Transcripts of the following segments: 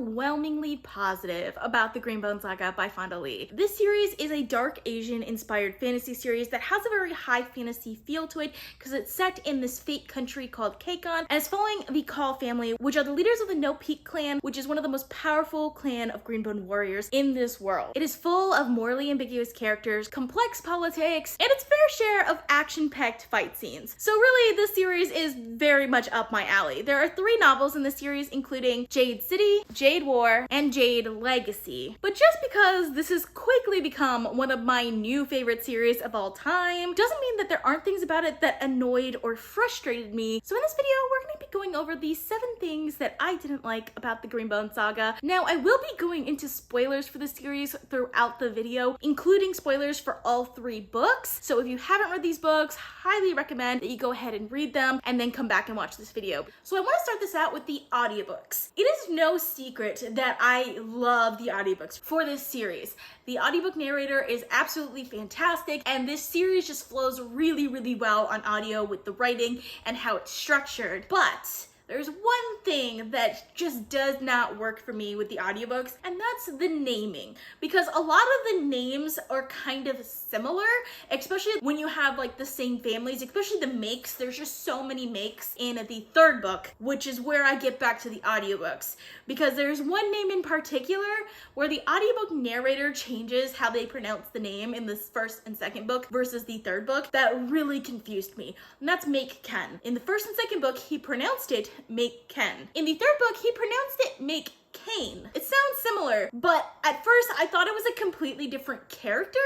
overwhelmingly positive about the Green Bone Saga by Fonda Lee. This series is a dark Asian inspired fantasy series that has a very high fantasy feel to it because it's set in this fake country called Kaikon, and it's following the Call family, which are the leaders of the No Peak clan, which is one of the most powerful clan of Greenbone warriors in this world. It is full of morally ambiguous characters, complex politics, and its fair share of action-packed fight scenes. So really, this series is very much up my alley. There are 3 novels in the series, including Jade City, Jade War, and Jade Legacy. But just because this has quickly become one of my new favorite series of all time, doesn't mean that there aren't things about it that annoyed or frustrated me. So in this video, we're going to be going over the 7 things that I didn't like about the Green Bone Saga. Now, I will be going into spoilers for the series throughout the video, including spoilers for all 3 books. So if you haven't read these books, highly recommend that you go ahead and read them and then come back and watch this video. So I want to start this out with the audiobooks. It is no secret that I love the audiobooks for this series. The audiobook narrator is absolutely fantastic, and this series just flows really, really well on audio with the writing and how it's structured. But there's one thing that just does not work for me with the audiobooks, and that's the naming. Because a lot of the names are kind of similar, especially when you have like the same families, especially the makes. There's just so many makes in the 3rd book, which is where I get back to the audiobooks. Because there's one name in particular where the audiobook narrator changes how they pronounce the name in the 1st and 2nd book versus the 3rd book. That really confused me. And that's Make Ken. In the 1st and 2nd book, he pronounced it Make Ken. In the 3rd book, he pronounced it Make Kane. It sounds similar, but at first I thought it was a completely different character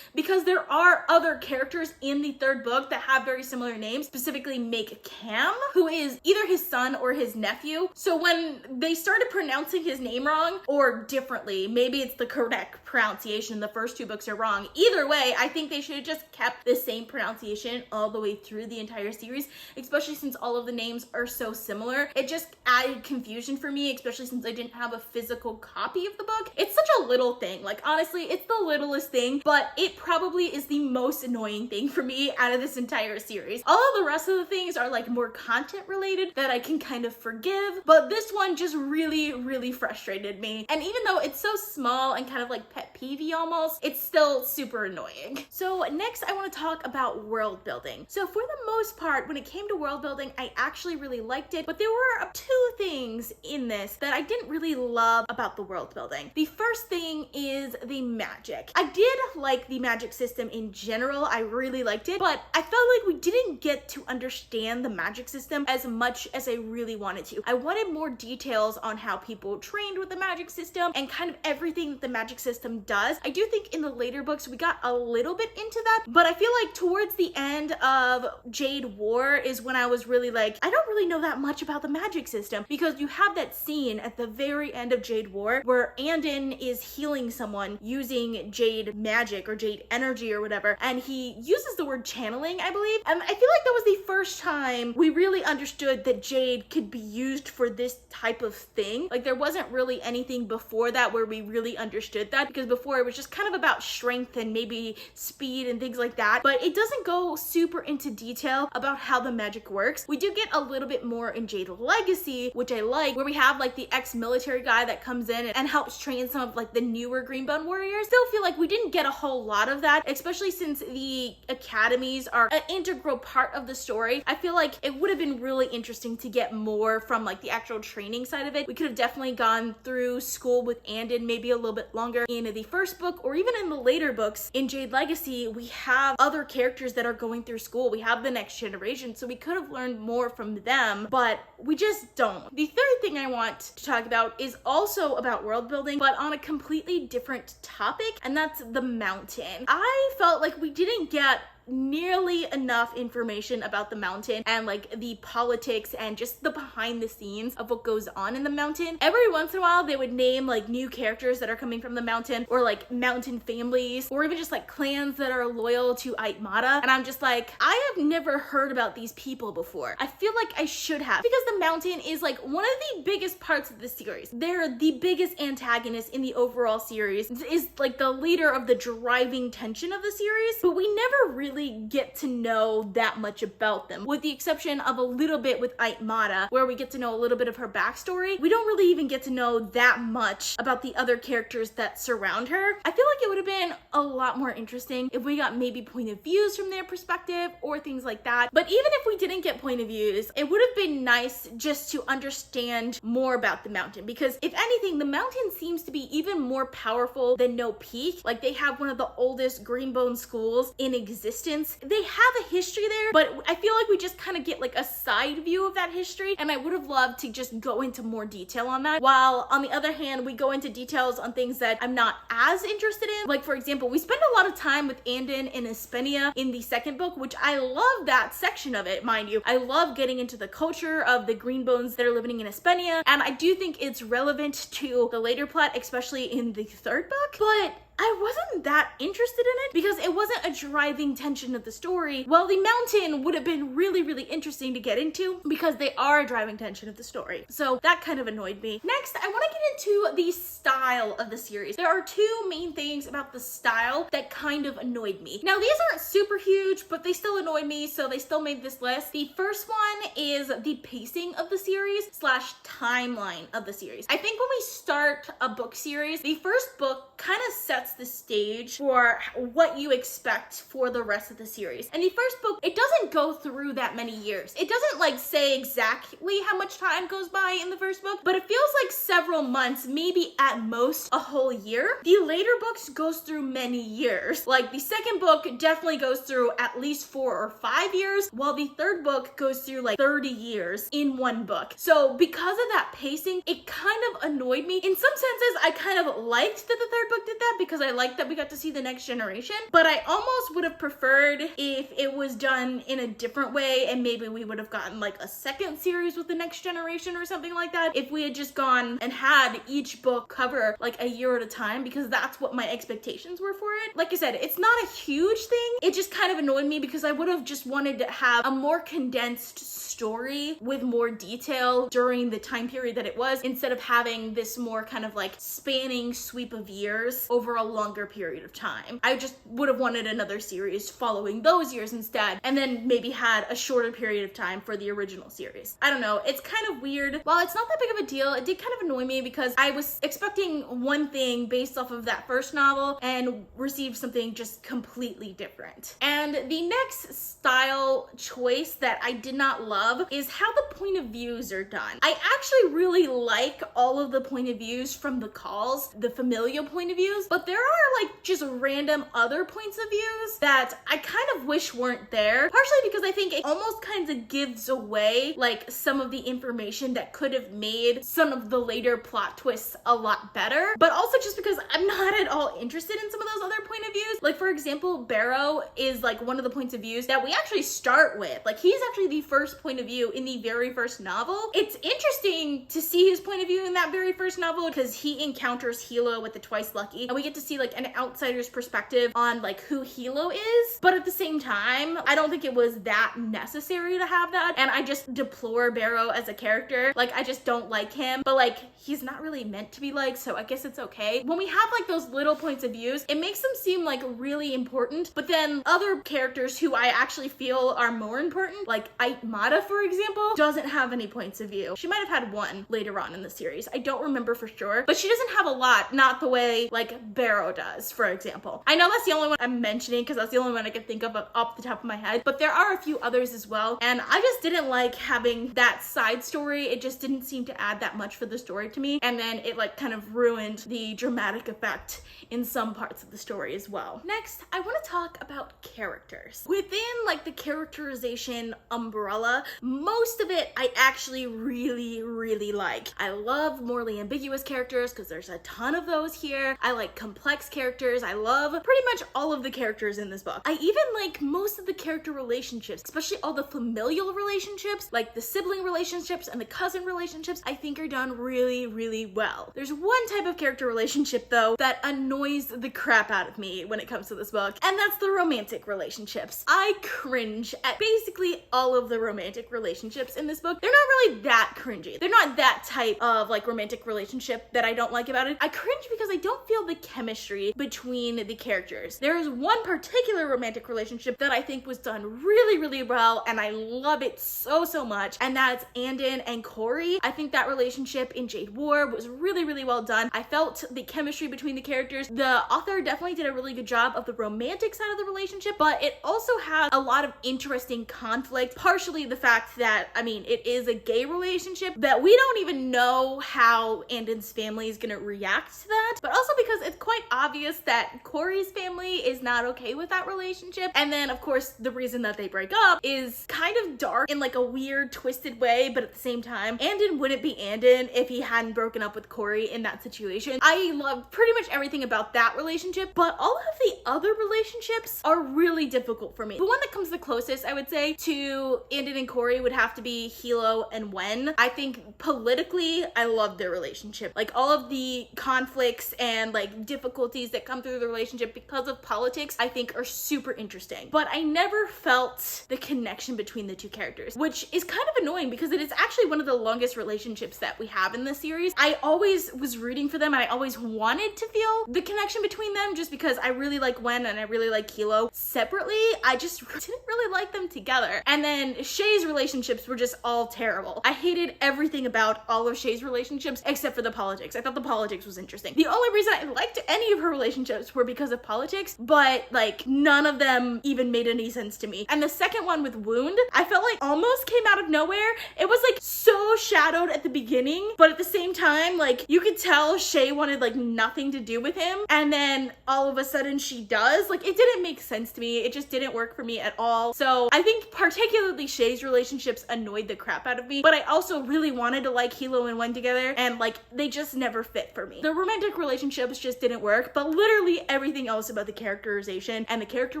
because there are other characters in the 3rd book that have very similar names, specifically Make Cam, who is either his son or his nephew. So when they started pronouncing his name wrong or differently, maybe it's the correct pronunciation, the first 2 books are wrong. Either way, I think they should have just kept the same pronunciation all the way through the entire series, especially since all of the names are so similar. It just added confusion for me, especially since I didn't have a physical copy of the book. It's such a little thing. Like, honestly, it's the littlest thing, but it probably is the most annoying thing for me out of this entire series. All of the rest of the things are like more content related that I can kind of forgive, but this one just really, really frustrated me. And even though it's so small and kind of like pet peevey almost, it's still super annoying. So next I want to talk about world building. So for the most part, when it came to world building, I actually really liked it, but there were 2 things in this that I didn't really love about the world building. The first thing is the magic. I did like the magic system in general. I really liked it, but I felt like we didn't get to understand the magic system as much as I really wanted to. I wanted more details on how people trained with the magic system and kind of everything that the magic system does. I do think in the later books we got a little bit into that, but I feel like towards the end of Jade War is when I was really like, I don't really know that much about the magic system, because you have that scene at the very end of Jade War where Andon is healing someone using jade magic or jade energy or whatever, and he uses the word channeling, I believe, and I feel like that was the first time we really understood that jade could be used for this type of thing. Like, there wasn't really anything before that where we really understood that, because before it was just kind of about strength and maybe speed and things like that, but it doesn't go super into detail about how the magic works. We do get a little bit more in Jade Legacy, which I like, where we have like the ex-military guy that comes in and helps train some of like the newer Greenbone warriors. Still feel like we didn't get a whole lot of that, especially since the academies are an integral part of the story. I feel like it would have been really interesting to get more from like the actual training side of it. We could have definitely gone through school with Andon maybe a little bit longer in the 1st book, or even in the later books. In Jade Legacy, we have other characters that are going through school. We have the next generation, so we could have learned more from them, but we just don't. The 3rd thing I want to talk about is also about world building, but on a completely different topic, and that's the mountain. I felt like we didn't get nearly enough information about the mountain and like the politics and just the behind the scenes of what goes on in the mountain. Every once in a while they would name like new characters that are coming from the mountain, or like mountain families, or even just like clans that are loyal to Aitmata, and I'm just like, I have never heard about these people before. I feel like I should have, because the mountain is like one of the biggest parts of the series. They're the biggest antagonist in the overall series, is like the leader of the driving tension of the series, but we never really really get to know that much about them, with the exception of a little bit with Aitmata, where we get to know a little bit of her backstory. We don't really even get to know that much about the other characters that surround her. I feel like it would have been a lot more interesting if we got maybe point of views from their perspective or things like that. But even if we didn't get point of views, it would have been nice just to understand more about the mountain, because if anything, the mountain seems to be even more powerful than No Peak. Like, they have one of the oldest Green Bone schools in existence. They have a history there, but I feel like we just kind of get like a side view of that history, and I would have loved to just go into more detail on that, while on the other hand, we go into details on things that I'm not as interested in. Like, for example, we spend a lot of time with Andon and Espenia in the second book, which I love that section of it, mind you. I love getting into the culture of the Green Bones that are living in Espenia, and I do think it's relevant to the later plot, especially in the third book, but I wasn't that interested in it because it wasn't a driving tension of the story. Well, the mountain would have been really, really interesting to get into because they are a driving tension of the story. So that kind of annoyed me. Next, I want to get into the style of the series. There are two main things about the style that kind of annoyed me. Now, these aren't super huge, but they still annoyed me, so they still made this list. The first one is the pacing of the series / timeline of the series. I think when we start a book series, the first book kind of sets the stage for what you expect for the rest of the series. And the first book, it doesn't go through that many years. It doesn't like say exactly how much time goes by in the first book, but it feels like several months, maybe at most a whole year. The later books goes through many years. Like, the second book definitely goes through at least 4 or 5 years, while the third book goes through like 30 years in one book. So because of that pacing, it kind of annoyed me. In some senses, I kind of liked that the third book did that because I liked that we got to see the next generation, but I almost would have preferred if it was done in a different way, and maybe we would have gotten like a second series with the next generation or something like that if we had just gone and had each book cover like a year at a time, because that's what my expectations were for it. Like I said, it's not a huge thing. It just kind of annoyed me because I would have just wanted to have a more condensed story with more detail during the time period that it was, instead of having this more kind of like spanning sweep of years over a longer period of time. I just would have wanted another series following those years instead, and then maybe had a shorter period of time for the original series. I don't know, it's kind of weird. While it's not that big of a deal, it did kind of annoy me because I was expecting one thing based off of that first novel and received something just completely different. And the next style choice that I did not love is how the point of views are done. I actually really like all of the point of views from the calls, the familial point of views, but there are like just random other points of views that I kind of wish weren't there, partially because I think it almost kind of gives away like some of the information that could have made some of the later plot twists a lot better, but also just because I'm not at all interested in some of those other point of views. Like, for example, Barrow is like one of the points of views that we actually start with. Like, he's actually the first point of view in the very first novel. It's interesting to see his point of view in that very first novel because he encounters Hilo with the Twice Lucky, and we get to see like an outsider's perspective on like who Hilo is, but at the same time, I don't think it was that necessary to have that, and I just deplore Barrow as a character. Like, I just don't like him, but like, he's not really meant to be liked, so I guess it's okay. When we have like those little points of views, it makes them seem like really important, but then other characters who I actually feel are more important, like Aitmata, for example, doesn't have any points of view. She might have had one later on in the series. I don't remember for sure, but she doesn't have a lot, not the way like Barrow does, for example. I know that's the only one I'm mentioning because that's the only one I can think of off the top of my head, but there are a few others as well, and I just didn't like having that side story. It just didn't seem to add that much for the story to me, and then it like kind of ruined the dramatic effect in some parts of the story as well. Next, I want to talk about characters. Within like the characterization umbrella, most of it I actually really like. I love morally ambiguous characters because there's a ton of those here. I like complex characters. I love pretty much all of the characters in this book. I even like most of the character relationships, especially all the familial relationships, like the sibling relationships and the cousin relationships, I think are done really well. There's one type of character relationship though that annoys the crap out of me when it comes to this book, and that's the romantic relationships. I cringe at basically all of the romantic relationships in this book. They're not really that cringy. They're not that type of like romantic relationship that I don't like about it. I cringe because I don't feel the chemistry between the characters. There is one particular romantic relationship that I think was done really, really well, and I love it so, so much, and that's Andon and Corey. I think that relationship in Jade War was really, really well done. I felt the chemistry between the characters. The author definitely did a really good job of the romantic side of the relationship, but it also has a lot of interesting conflict, partially the fact that, I mean, it is a gay relationship that we don't even know how Andon's family is gonna react to that, but also because it's quite obvious that Corey's family is not okay with that relationship. And then of course the reason that they break up is kind of dark in like a weird twisted way, but at the same time Andon wouldn't be Andon if he hadn't broken up with Corey in that situation. I love pretty much everything about that relationship, but all of the other relationships are really difficult for me. The one that comes the closest, I would say, to Andon and Corey would have to be Hilo and Wen. I think politically I love their relationship. Like all of the conflicts and like difficulties that come through the relationship because of politics, I think are super interesting. But I never felt the connection between the two characters, which is kind of annoying because it is actually one of the longest relationships that we have in this series. I always was rooting for them and I always wanted to feel the connection between them just because I really like Wen and I really like Hilo separately. I just didn't really like them together. And then Shay's relationships were just all terrible. I hated everything about all of Shay's relationships except for the politics. I thought the politics was interesting. The only reason I liked any of her relationships were because of politics, but like none of them even made any sense to me. And the second one with Wound, I felt like almost came out of nowhere. It was like so shadowed at the beginning, but at the same time, like you could tell Shay wanted like nothing to do with him, and then all of a sudden she does. Like it didn't make sense to me. It just didn't work for me at all. So I think particularly Shay's relationships annoyed the crap out of me, but I also really wanted to like Hilo and Wen together, and like they just never fit for me. The romantic relationships just didn't work, but literally everything else about the characterization and the character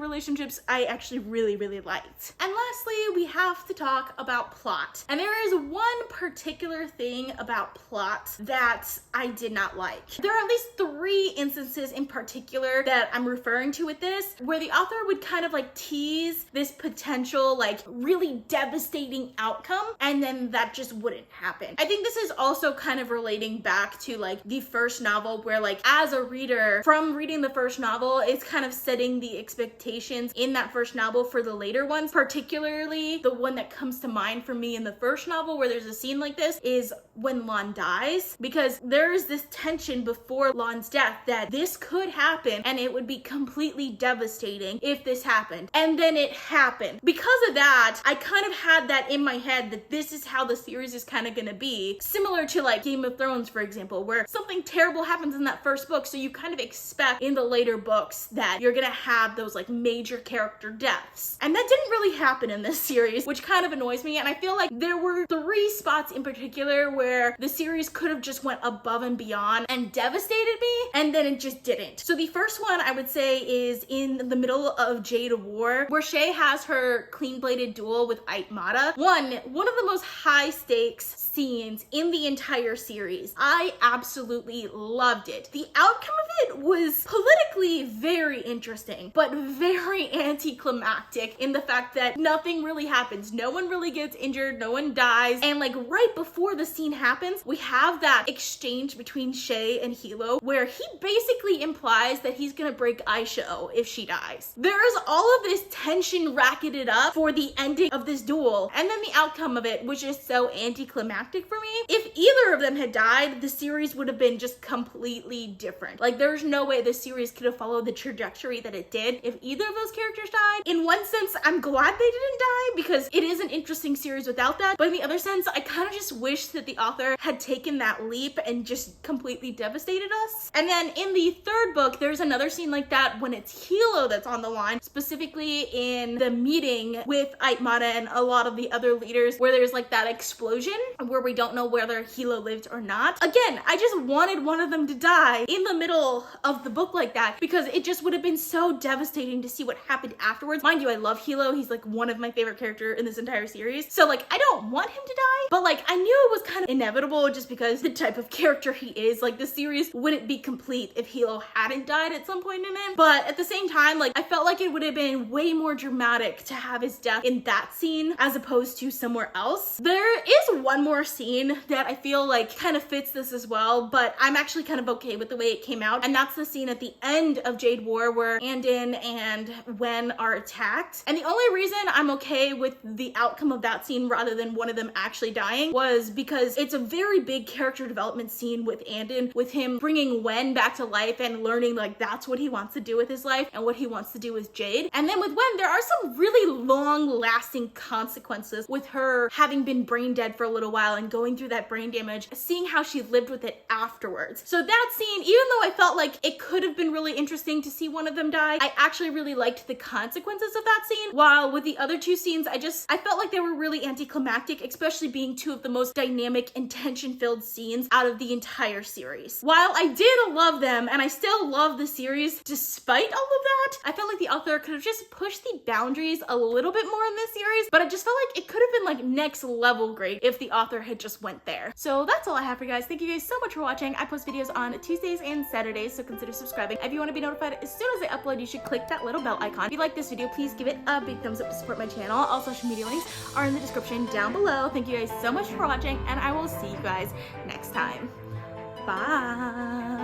relationships I actually really, really liked. And lastly, we have to talk about plot. And there is one particular thing about plot that I did not like. There are at least 3 instances in particular that I'm referring to with this, where the author would kind of like tease this potential like really devastating outcome, and then that just wouldn't happen. I think this is also kind of relating back to like the first novel, where like as a reader, from reading the first novel, it's kind of setting the expectations in that first novel for the later ones. Particularly the one that comes to mind for me in the first novel where there's a scene like this is when Lon dies, because there is this tension before Lon's death that this could happen and it would be completely devastating if this happened, and then it happened. Because of that, I kind of had that in my head that this is how the series is kind of gonna be, similar to like Game of Thrones, for example, where something terrible happens in that first book, so you kind of expect in the later books that you're gonna have those like major character deaths, and that didn't really happen in this series, which kind of annoys me. And I feel like there were 3 spots in particular where the series could have just went above and beyond and devastated me, and then it just didn't. So the first one I would say is in the middle of Jade War, where Shay has her clean-bladed duel with Aitmata. One of the most high stakes scenes in the entire series. I absolutely loved it. The outcome of it was politically very interesting, but very anticlimactic in the fact that nothing really happens. No one really gets injured, no one dies, and like right before the scene happens, we have that exchange between Shay and Hilo where he basically implies that he's gonna break Aisha if she dies. There's all of this tension racketed up for the ending of this duel, and then the outcome of it was just so anticlimactic for me. If either of them had died, the series would have been just completely different. Like there's no way the series could have followed the trajectory that it did if either of those characters died. In one sense, I'm glad they didn't die because it is an interesting series without that, but in the other sense, I kind of just wish that the author had taken that leap and just completely devastated us. And then in the third book, there's another scene like that when it's Hilo that's on the line, specifically in the meeting with Aitmata and a lot of the other leaders, where there's like that explosion where we don't know whether Hilo lived or not. Again, I just wanted one of them to die in the middle of the book like that because it just would have been so devastating to see what happened afterwards. Mind you, I love Hilo. He's like one of my favorite characters in this entire series. So like, I don't want him to die, but like, I knew it was kind of inevitable just because the type of character he is. Like the series wouldn't be complete if Hilo hadn't died at some point in it. But at the same time, like I felt like it would have been way more dramatic to have his death in that scene as opposed to somewhere else. There is one more more scene that I feel like kind of fits this as well, but I'm actually kind of okay with the way it came out. And that's the scene at the end of Jade War where Andin and Wen are attacked. And the only reason I'm okay with the outcome of that scene rather than one of them actually dying was because it's a very big character development scene with Andin, with him bringing Wen back to life and learning like that's what he wants to do with his life and what he wants to do with Jade. And then with Wen, there are some really long lasting consequences with her having been brain dead for a little while and going through that brain damage, seeing how she lived with it afterwards. So that scene, even though I felt like it could have been really interesting to see one of them die, I actually really liked the consequences of that scene. While with the other two scenes, I felt like they were really anticlimactic, especially being two of the most dynamic and tension-filled scenes out of the entire series. While I did love them, and I still love the series despite all of that, I felt like the author could have just pushed the boundaries a little bit more in this series, but I just felt like it could have been like next level great if the author had just went there. So that's all I have for you guys. Thank you guys so much for watching. I post videos on Tuesdays and Saturdays, so consider subscribing. If you want to be notified as soon as I upload, you should click that little bell icon. If you like this video, please give it a big thumbs up to support my channel. All social media links are in the description down below. Thank you guys so much for watching, and I will see you guys next time. Bye.